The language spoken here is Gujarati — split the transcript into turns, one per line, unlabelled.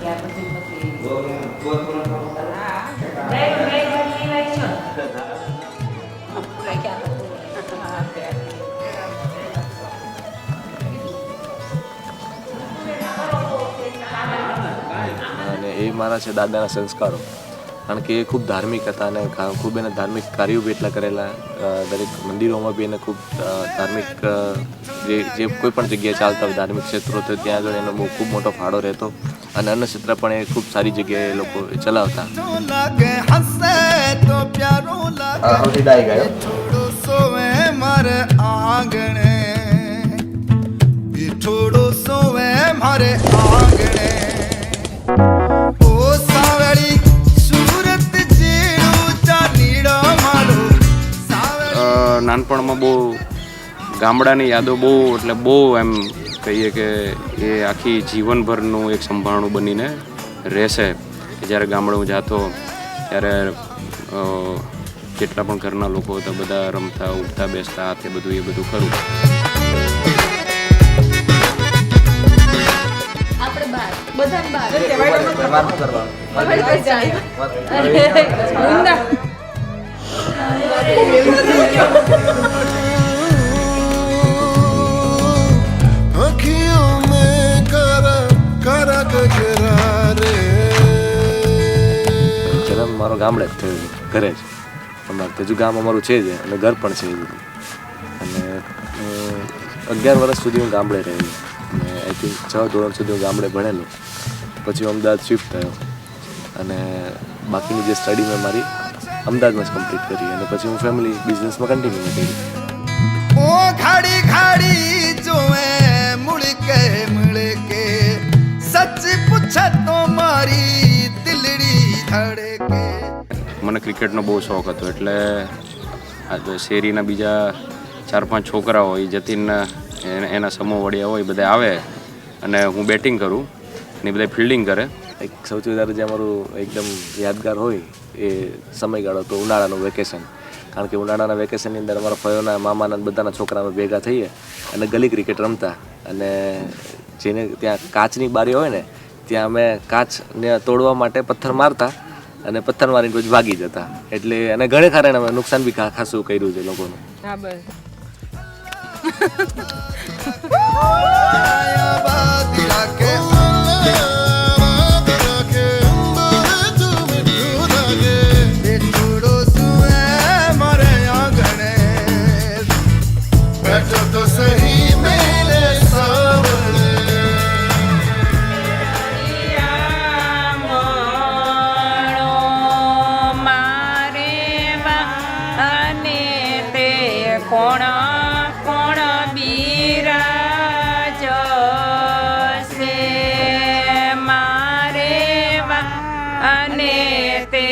અને એ મારા છે દાદાના સંસ્કારો, કારણ કે એ ખૂબ ધાર્મિક હતા અને ખૂબ એને ધાર્મિક કાર્યો બી એટલા કરેલા. દરેક મંદિરોમાં બી એને ખૂબ ધાર્મિક જે કોઈ પણ જગ્યાએ ચાલતા હોય ધાર્મિક ક્ષેત્રો તો ત્યાં આગળ એનો બહુ ખૂબ મોટો ફાળો રહેતો. અને અન્ન ક્ષેત્ર પણ એ ખૂબ સારી જગ્યાએ લોકો ચલાવતા. સૌથી ડાઈ ગયો
નાનપણમાં બહુ ગામડાની યાદો બહુ એટલે બહુ એમ કહીએ કે એ આખી જીવનભરનું એક સંભાળણું બનીને રહેશે. જ્યારે ગામડે હું જતો ત્યારે જેટલા પણ ઘરના લોકો હતા બધા રમતા ઉઠતા બેસતા હાથે બધું એ બધું ખરું.
જન્મ મારો ગામડે જ થયો છે, ઘરે જ. અમારે તેજુ ગામ અમારું છે જ અને ઘર પણ છે એ બધું. અને 11 વર્ષ સુધી હું ગામડે રહેલો અને આઈ થિંક 6 ધોરણ સુધી હું ગામડે ભણેલો. પછી હું અમદાવાદ શિફ્ટ થયો અને બાકીની જે સ્ટડી મેં મારી અમદાવાદમાં જ કમ્પ્લીટ કરી અને પછી હું ફેમિલી બિઝનેસમાં કન્ટિન્યુ કરી.
ખાડી ખાડી જોવે મુળકે મુળકે સચ પૂછે તો મારી દિલડી ધડકે.
મને ક્રિકેટનો બહુ શોખ હતો એટલે શેરીના બીજા 4-5 છોકરાઓ એ જતીન એના સમૂહ વડિયા હોય બધા આવે અને હું બેટિંગ કરું અને બધા ફિલ્ડિંગ કરે.
એક સૌથી વધારે જે અમારું એકદમ યાદગાર હોય એ સમયગાળો તો ઉનાળાનું વેકેશન. કારણ કે ઉનાળાના વેકેશનની અંદર અમારા ફયોના મામાના બધાના છોકરાઓ ભેગા થઈએ અને ગલી ક્રિકેટ રમતા. અને જેને ત્યાં કાચની બારી હોય ને ત્યાં અમે કાચને તોડવા માટે પથ્થર મારતા અને પથ્થર મારીને પછી ભાગી જતા. એટલે અને ઘણે ખરા અમે નુકસાન બી ખાસું કર્યું છે લોકોનું.
કોણ કોણ બિરાજ છે મારે અને તે